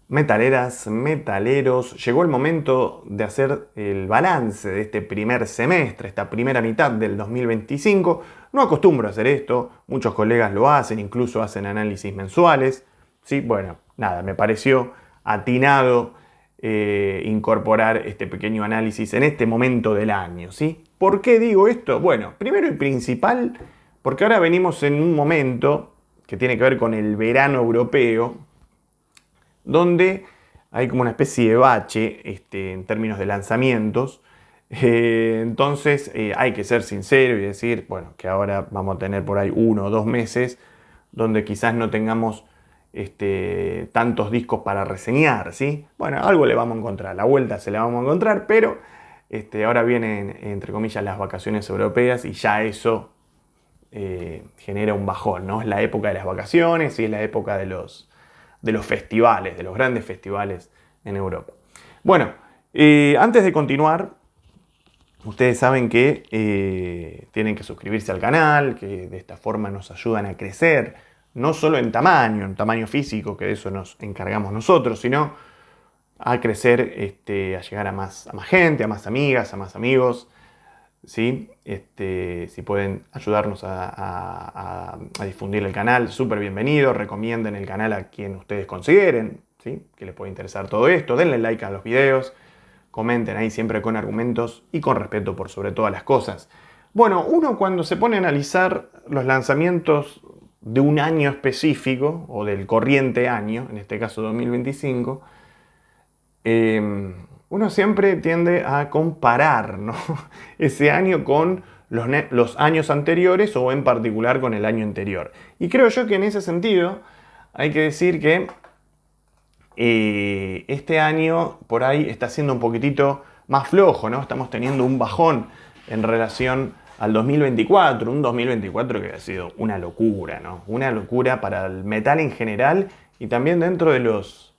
Metaleras, metaleros, llegó el momento de hacer el balance de este primer semestre, esta primera mitad del 2025. No acostumbro a hacer esto, muchos colegas lo hacen, incluso hacen análisis mensuales. Sí, bueno, nada, me pareció atinado incorporar este pequeño análisis en este momento del año, ¿sí? ¿Por qué digo esto? Bueno, primero y principal, porque ahora venimos en un momento que tiene que ver con el verano europeo, donde hay como una especie de bache en términos de lanzamientos. Entonces hay que ser sincero y decir, bueno, que ahora vamos a tener por ahí 1 o 2 meses donde quizás no tengamos tantos discos para reseñar, ¿sí? Bueno, algo le vamos a encontrar, la vuelta se la vamos a encontrar, pero ahora vienen, entre comillas, las vacaciones europeas y ya eso genera un bajón, ¿no? Es la época de las vacaciones y es la época de los festivales, de los grandes festivales en Europa. Bueno, antes de continuar, ustedes saben que tienen que suscribirse al canal, que de esta forma nos ayudan a crecer, no solo en tamaño físico, que de eso nos encargamos nosotros, sino a crecer, a llegar a más gente, a más amigas, a más amigos. ¿Sí? Si pueden ayudarnos a difundir el canal, súper bienvenido. Recomienden el canal a quien ustedes consideren, ¿sí? Que les puede interesar todo esto. Denle like a los videos, comenten ahí siempre con argumentos y con respeto por sobre todas las cosas. Bueno, uno cuando se pone a analizar los lanzamientos de un año específico, o del corriente año, en este caso 2025, uno siempre tiende a comparar, ¿no? Ese año con los años anteriores o en particular con el año anterior. Y creo yo que en ese sentido hay que decir que este año por ahí está siendo un poquitito más flojo, ¿no? Estamos teniendo un bajón en relación al 2024, un 2024 que ha sido una locura, ¿no? Una locura para el metal en general y también dentro de los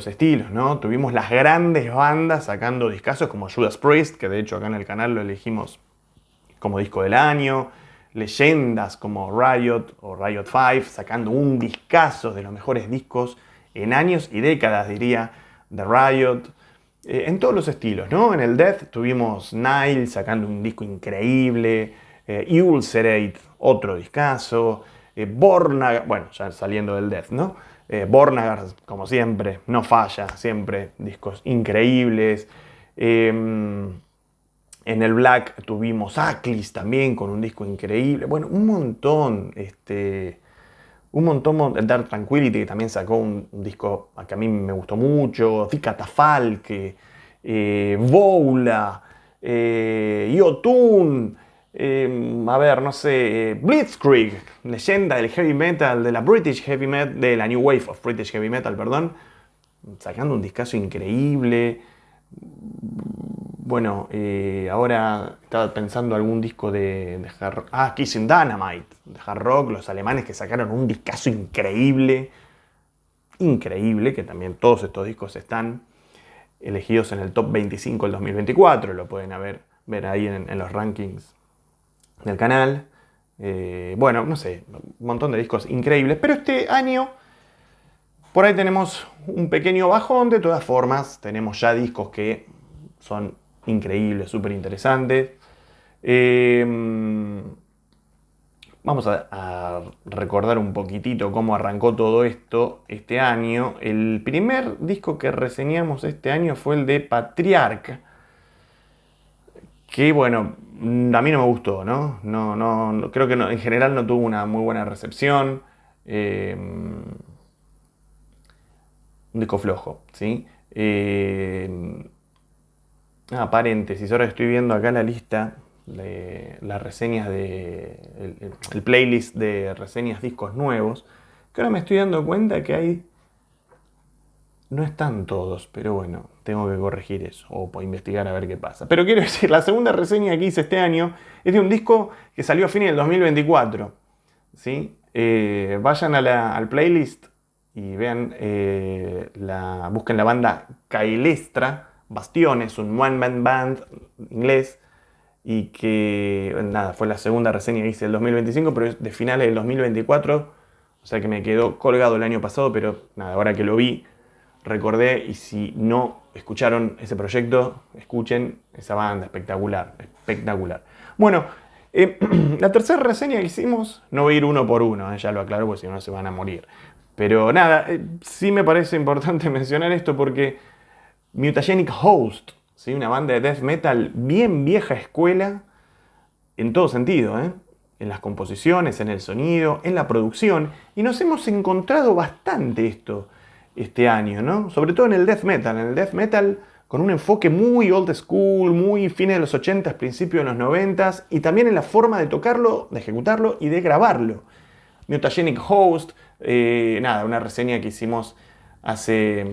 estilos, ¿no? Tuvimos las grandes bandas sacando discazos como Judas Priest, que de hecho acá en el canal lo elegimos como disco del año, leyendas como Riot o Riot 5 sacando un discazo de los mejores discos en años y décadas, diría, de Riot. En todos los estilos, ¿no? En el Death tuvimos Nile sacando un disco increíble, Ulcerate, otro discazo, Borna, bueno, ya saliendo del Death, ¿no? Bornagar, como siempre, no falla, siempre discos increíbles. En el Black tuvimos Aklis también con un disco increíble. Bueno, un montón. Un montón. Dark Tranquility que también sacó un disco que a mí me gustó mucho. The Catafalque, Voula, Yotun. A ver, no sé, Blitzkrieg, leyenda del heavy metal, de la British Heavy Metal, de la New Wave of British Heavy Metal, perdón, sacando un discazo increíble. Bueno, ahora estaba pensando algún disco de hard rock. Ah, Kissing Dynamite, de hard rock, los alemanes que sacaron un discazo increíble. Increíble, que también todos estos discos están elegidos en el top 25 del 2024. Lo pueden ver ahí en los rankings del canal. Bueno, no sé, un montón de discos increíbles. Pero este año, por ahí tenemos un pequeño bajón. De todas formas, tenemos ya discos que son increíbles, súper interesantes. Vamos a recordar un poquitito cómo arrancó todo esto este año. El primer disco que reseñamos este año fue el de Patriarca, que bueno, a mí no me gustó, ¿no? Creo que en general no tuvo una muy buena recepción. Un disco flojo, ¿sí? Paréntesis, ahora estoy viendo acá la lista de las reseñas el playlist de reseñas discos nuevos, que ahora me estoy dando cuenta que no están todos, pero bueno, tengo que corregir eso o por investigar a ver qué pasa. Pero quiero decir, la segunda reseña que hice este año es de un disco que salió a fines del 2024, ¿sí? Vayan al playlist y vean, busquen la banda Caelestra, Bastiones, un one-man band inglés, y que, nada, fue la segunda reseña que hice del 2025, pero es de finales del 2024, o sea que me quedó colgado el año pasado, pero nada, ahora que lo vi, recordé, y si no escucharon ese proyecto, escuchen esa banda, espectacular, espectacular. Bueno, la tercera reseña que hicimos, no voy a ir uno por uno, ya lo aclaro porque si no se van a morir. Pero nada, sí me parece importante mencionar esto porque Mutagenic Host, ¿sí? Una banda de death metal bien vieja escuela, en todo sentido, ¿eh? En las composiciones, en el sonido, en la producción, y nos hemos encontrado bastante esto este año, ¿no? Sobre todo en el death metal con un enfoque muy old school, muy fines de los 80s, principios de los 90s, y también en la forma de tocarlo, de ejecutarlo y de grabarlo. Mutagenic Host, nada, una reseña que hicimos hace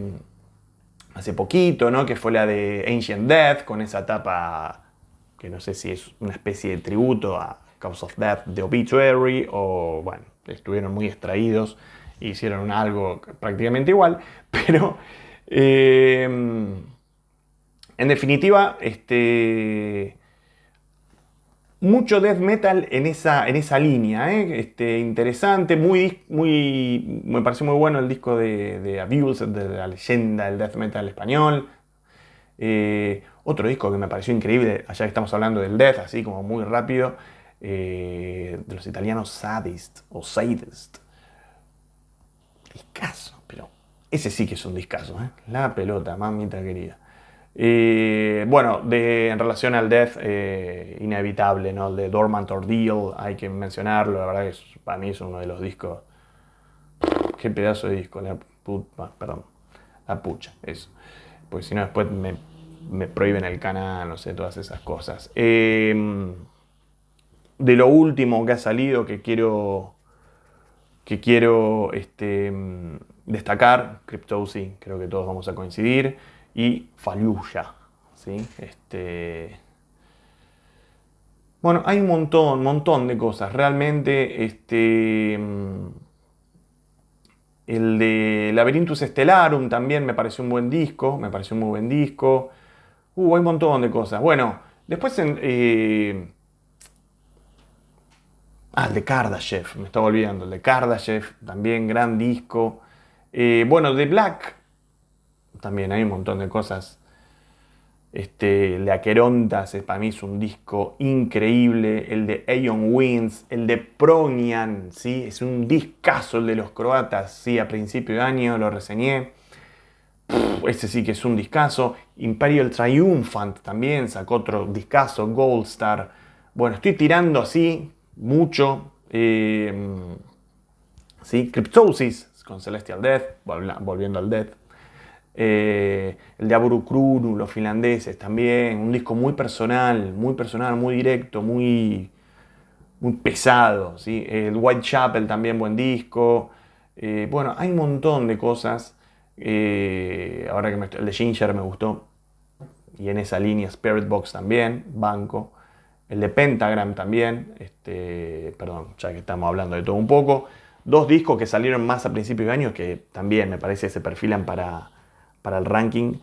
poquito, ¿no? Que fue la de Ancient Death, con esa tapa que no sé si es una especie de tributo a Cause of Death de Obituary, o bueno, estuvieron muy extraídos e hicieron algo prácticamente igual, pero en definitiva, mucho death metal en esa línea, ¿eh? Interesante, me pareció muy bueno el disco de Abuse, de la leyenda del death metal español. Otro disco que me pareció increíble, allá que estamos hablando del death, así como muy rápido, de los italianos Sadist o Sadist. Discazo, pero ese sí que es un discazo, ¿eh? La pelota, mamita querida. Bueno, en relación al death, inevitable, ¿no? El de Dormant Ordeal, hay que mencionarlo, la verdad que para mí es uno de los discos. Qué pedazo de disco, perdón, la pucha, eso. Porque si no, después me prohíben el canal, no sé, todas esas cosas. De lo último que ha salido que quiero destacar, Cryptopsy, creo que todos vamos a coincidir, y Fallujah, ¿sí? Bueno, hay un montón de cosas. Realmente, el de Labyrinthus Stellarum también me pareció un buen disco, me pareció un muy buen disco. Hay un montón de cosas. Bueno, después el de Kardashev, me estaba olvidando. El de Kardashev, también gran disco. Bueno, de Black, también hay un montón de cosas. El de Aquerontas, para mí es un disco increíble. El de Aeon Winds, el de Prognian, ¿sí? Es un discazo el de los croatas, ¿sí? A principio de año lo reseñé. Este sí que es un discazo. Imperial Triumphant también sacó otro discazo, Gold Star. Bueno, estoy tirando así mucho. ¿Sí? Cryptosis con Celestial Death, volviendo al Death. El de Aburukrunu, los finlandeses también. Un disco muy personal, muy directo, muy pesado. ¿Sí? El Whitechapel también buen disco. Bueno, hay un montón de cosas. Ahora que el de Ginger me gustó. Y en esa línea Spirit Box también, banco. El de Pentagram también. Perdón, ya que estamos hablando de todo un poco. Dos discos que salieron más a principios de año que también me parece se perfilan para el ranking.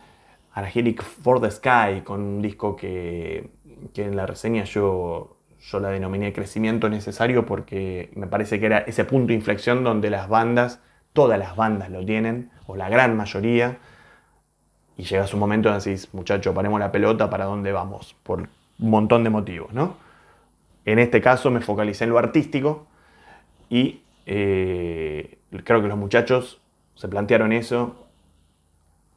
Aragenic for the Sky, con un disco que en la reseña yo la denominé crecimiento necesario porque me parece que era ese punto de inflexión donde las bandas, todas las bandas lo tienen, o la gran mayoría, y llegas un momento donde decís, muchacho, paremos la pelota, ¿para dónde vamos? Por un montón de motivos, ¿no? En este caso me focalicé en lo artístico y creo que los muchachos se plantearon eso,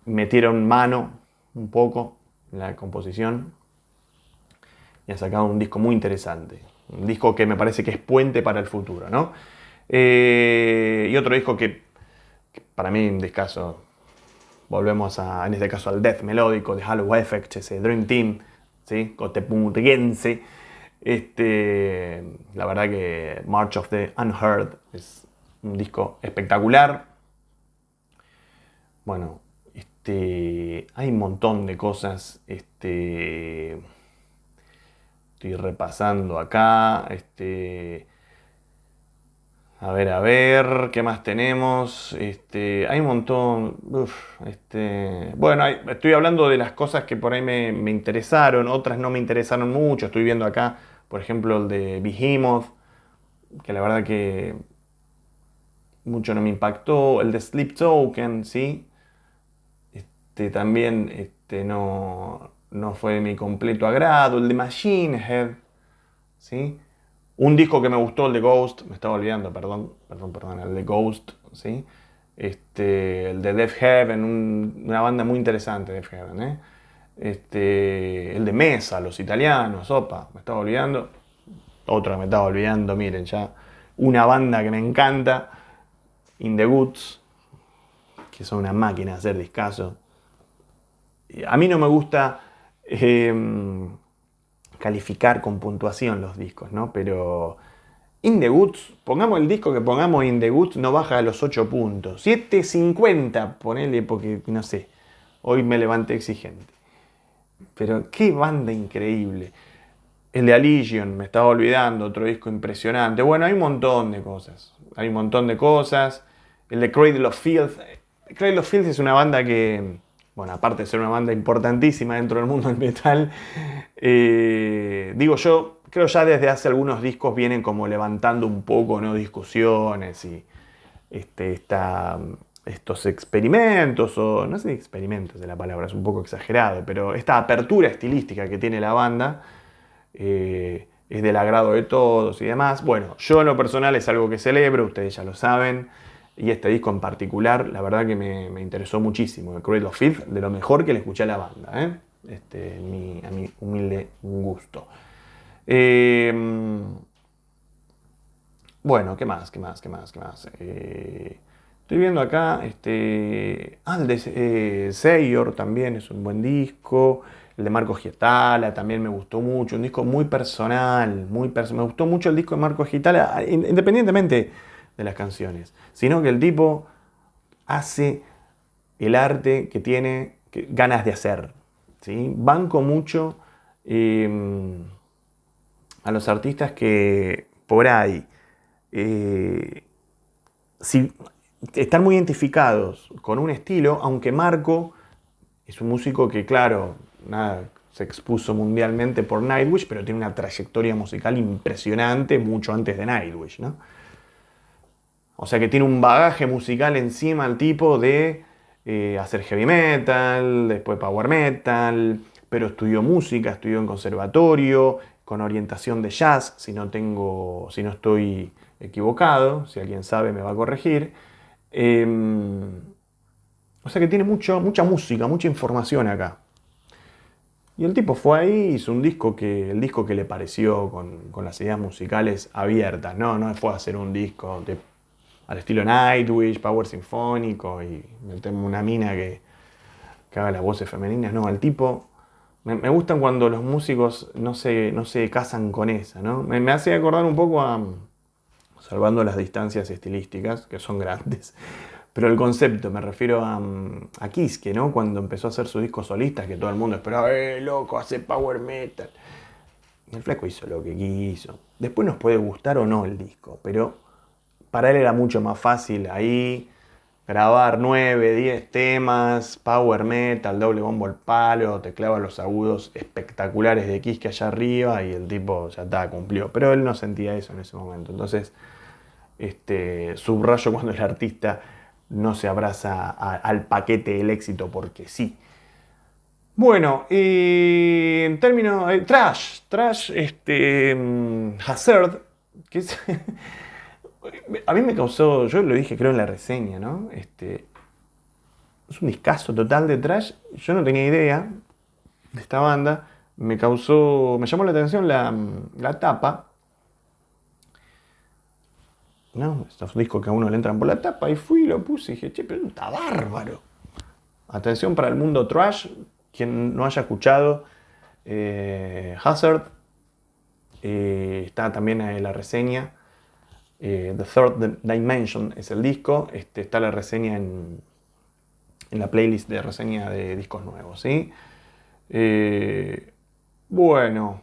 metieron mano un poco en la composición y han sacado un disco muy interesante. Un disco que me parece que es puente para el futuro, ¿no? Y otro disco que para mí un discazo. Volvemos en este caso al death melódico de Hollow Effect, ese Dream Team, ¿sí? Cotepumutegense. La verdad que March of the Unheard es un disco espectacular. Bueno, hay un montón de cosas. Estoy repasando acá. A ver, ¿qué más tenemos? Hay un montón. Bueno, estoy hablando de las cosas que por ahí me interesaron, otras no me interesaron mucho. Estoy viendo acá, por ejemplo, el de Behemoth, que la verdad que mucho no me impactó. El de Sleep Token, ¿sí? también no fue de mi completo agrado. El de Machine Head, ¿sí? Un disco que me gustó, el de Ghost, me estaba olvidando, perdón, el de Ghost, ¿sí? El de Death Heaven, una banda muy interesante, Death Heaven, ¿eh? El de Mesa, los italianos, opa, me estaba olvidando. Otra me estaba olvidando, miren, ya. Una banda que me encanta, In the Woods, que son una máquina de hacer discazos. A mí no me gusta calificar con puntuación los discos, ¿no? Pero In the Woods, pongamos el disco que pongamos, In the Woods no baja a los 8 puntos. 7.50, ponele, porque no sé, hoy me levanté exigente. Pero qué banda increíble. El de Allegion, me estaba olvidando, otro disco impresionante. Bueno, hay un montón de cosas. Hay un montón de cosas. El de Cradle of Filth. Cradle of Filth es una banda que, bueno, aparte de ser una banda importantísima dentro del mundo del metal, digo yo, creo ya desde hace algunos discos vienen como levantando un poco, ¿no? Discusiones y estos experimentos, o no sé si experimentos de la palabra, es un poco exagerado, pero esta apertura estilística que tiene la banda es del agrado de todos y demás. Bueno, yo en lo personal es algo que celebro, ustedes ya lo saben, y este disco en particular, la verdad que me interesó muchísimo. El Cradle of Filth, de lo mejor que le escuché a la banda, a mi humilde gusto. Bueno, ¿qué más? Estoy viendo acá, el de Seyor también es un buen disco. El de Marco Gietala también me gustó mucho. Un disco muy personal, me gustó mucho el disco de Marco Gietala, independientemente de las canciones. Sino que el tipo hace el arte que tiene ganas de hacer. ¿Sí? Banco mucho a los artistas que por ahí si están muy identificados con un estilo, aunque Marco es un músico que, claro, nada, se expuso mundialmente por Nightwish, pero tiene una trayectoria musical impresionante mucho antes de Nightwish, ¿no? O sea que tiene un bagaje musical encima el tipo de hacer heavy metal, después power metal, pero estudió música, estudió en conservatorio, con orientación de jazz, si no estoy equivocado, si alguien sabe me va a corregir. O sea que tiene mucha música, mucha información acá. Y el tipo fue ahí, hizo el disco que le pareció con las ideas musicales abiertas, no fue a hacer un disco al estilo Nightwish, Power Sinfónico y metemos una mina que haga las voces femeninas, no, el tipo, me gustan cuando los músicos no se casan con esa, ¿no? Me hace acordar un poco salvando las distancias estilísticas, que son grandes, pero el concepto, me refiero a Kiske, ¿no? Cuando empezó a hacer su disco solista, que todo el mundo esperaba, loco, hace power metal. Y el flaco hizo lo que quiso. Después nos puede gustar o no el disco, pero para él era mucho más fácil ahí grabar 9, 10 temas, power metal, doble bombo al palo, te clava los agudos espectaculares de Kiske allá arriba y el tipo ya está, cumplió. Pero él no sentía eso en ese momento. Entonces, subrayo cuando el artista no se abraza al paquete del éxito porque sí. Bueno, en términos trash, Hazard, que es, a mí me causó, yo lo dije creo en la reseña, ¿no? Es un discazo total de trash, yo no tenía idea de esta banda, me llamó la atención la tapa, ¿no? Estos discos que a uno le entran por la tapa, y fui y lo puse y dije, che, pero está bárbaro. Atención para el mundo trash, quien no haya escuchado Hazard, está también en la reseña. The Third Dimension es el disco, está la reseña en la playlist de reseña de discos nuevos, ¿sí? Bueno,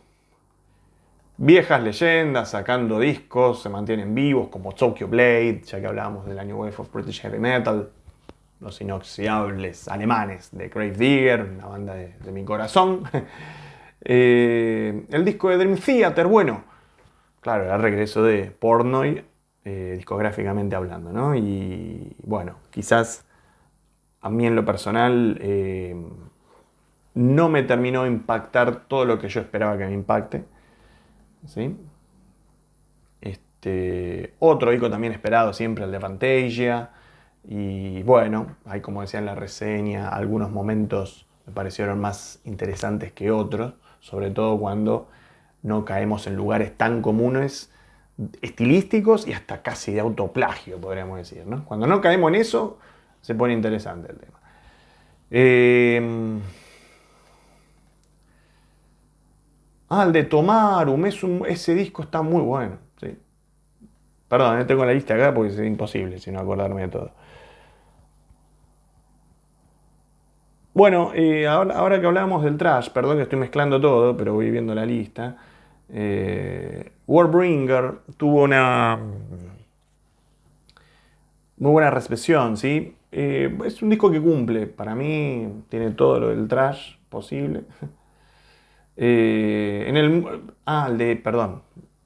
viejas leyendas sacando discos, se mantienen vivos como Tokyo Blade, ya que hablábamos de la New Wave of British Heavy Metal, los inoxidables alemanes de Gravedigger, una banda de mi corazón. El disco de Dream Theater, bueno, claro, era el regreso de Portnoy, discográficamente hablando, ¿no? Y bueno, quizás A mí en lo personal no me terminó de impactar todo lo que yo esperaba que me impacte. ¿Sí? Otro disco también esperado siempre, el de Fantasia. Y bueno, hay como decía en la reseña, algunos momentos me parecieron más interesantes que otros, sobre todo cuando no caemos en lugares tan comunes, estilísticos y hasta casi de autoplagio, podríamos decir, ¿no? Cuando no caemos en eso, se pone interesante el tema. Eh, el de Tomarum, ese disco está muy bueno. Sí. Perdón, tengo la lista acá porque es imposible si no acordarme de todo. Bueno, ahora que hablábamos del trash, perdón que estoy mezclando todo, pero voy viendo la lista. Warbringer tuvo una muy buena recepción, ¿sí? Es un disco que cumple, para mí tiene todo lo del trash posible. Perdón,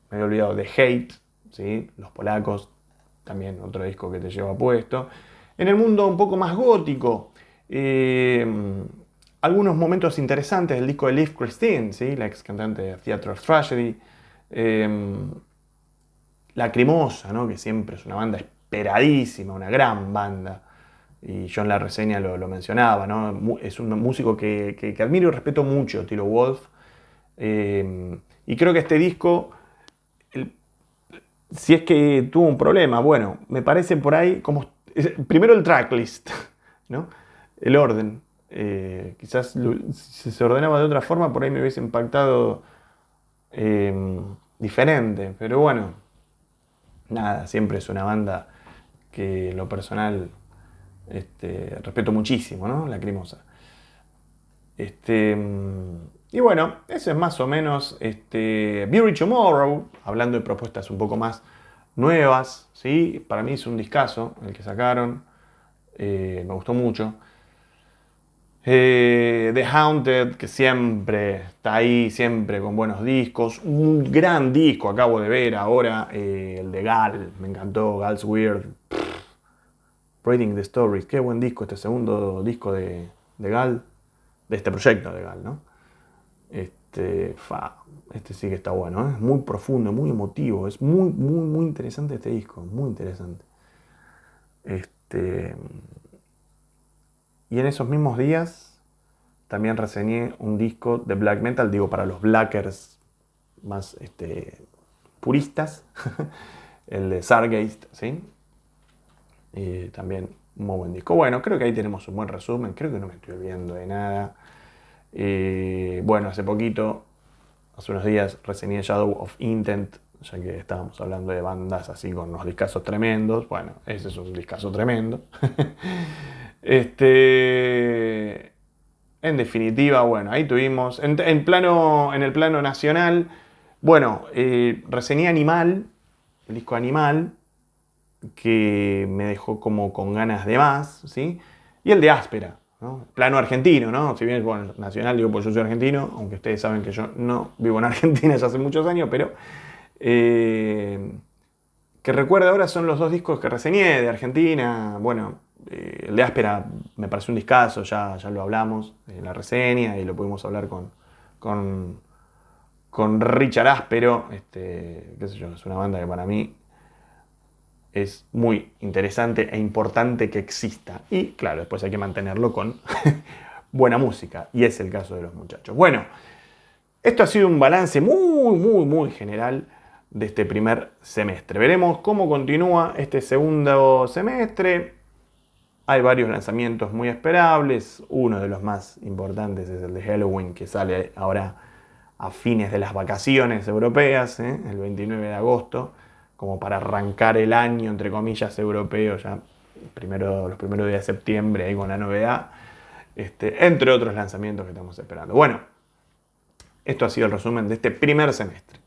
me había olvidado, de Hate, ¿sí? Los polacos, también otro disco que te lleva puesto. En el mundo un poco más gótico, eh, algunos momentos interesantes del disco de Liv Christine, ¿sí? La ex cantante de Theatre of Tragedy. Eh, Lacrimosa, ¿no? Que siempre es una banda esperadísima, una gran banda. Y yo en la reseña lo mencionaba, ¿no? Es un músico que admiro y respeto mucho, Tilo Wolf. Y creo que este disco, el- si es que tuvo un problema, bueno, me parece por ahí como... Primero el tracklist, ¿no? El orden. Quizás si se ordenaba de otra forma, por ahí me hubiese impactado diferente. Pero bueno, nada, siempre es una banda que en lo personal respeto muchísimo, ¿no? Lacrimosa. Y bueno, eso es más o menos Beauty Tomorrow, hablando de propuestas un poco más nuevas, ¿sí? Para mí es un discazo el que sacaron, me gustó mucho. The Haunted, que siempre está ahí, siempre con buenos discos. Un gran disco acabo de ver ahora, el de Gal, me encantó, Gal's Weird. Reading the Stories, qué buen disco este segundo disco de Gal, de este proyecto de Gal, ¿no? Este sí que está bueno, ¿eh? Es muy profundo, muy emotivo, es muy, muy, muy interesante este disco, muy interesante. Este, y en esos mismos días también reseñé un disco de black metal, digo, para los blackers más puristas, el de Sargeist, ¿sí? También un muy buen disco. Bueno, creo que ahí tenemos un buen resumen, creo que no me estoy olvidando de nada. Bueno, hace unos días, reseñé Shadow of Intent, ya que estábamos hablando de bandas así con unos discazos tremendos. Bueno, ese es un discazo tremendo. este, en definitiva, bueno, ahí tuvimos, en el plano nacional, bueno, reseñé Animal, el disco Animal, que me dejó como con ganas de más, ¿sí? Y el de Áspera, ¿no? Plano argentino, ¿no? Si bien, bueno, nacional, digo, pues yo soy argentino, aunque ustedes saben que yo no vivo en Argentina ya hace muchos años, pero eh, que recuerdo ahora son los dos discos que reseñé de Argentina. Bueno, el de Áspera me pareció un discazo, ya lo hablamos en la reseña y lo pudimos hablar con, con Richard Áspero, qué sé yo, es una banda que para mí es muy interesante e importante que exista. Y claro, después hay que mantenerlo con buena música. Y es el caso de los muchachos. Bueno, esto ha sido un balance muy, muy, muy general de este primer semestre. Veremos cómo continúa este segundo semestre. Hay varios lanzamientos muy esperables. Uno de los más importantes es el de Halloween, que sale ahora a fines de las vacaciones europeas, el 29 de agosto, como para arrancar el año, entre comillas, europeo, ya los primeros días de septiembre, ahí con la novedad, entre otros lanzamientos que estamos esperando. Bueno, esto ha sido el resumen de este primer semestre.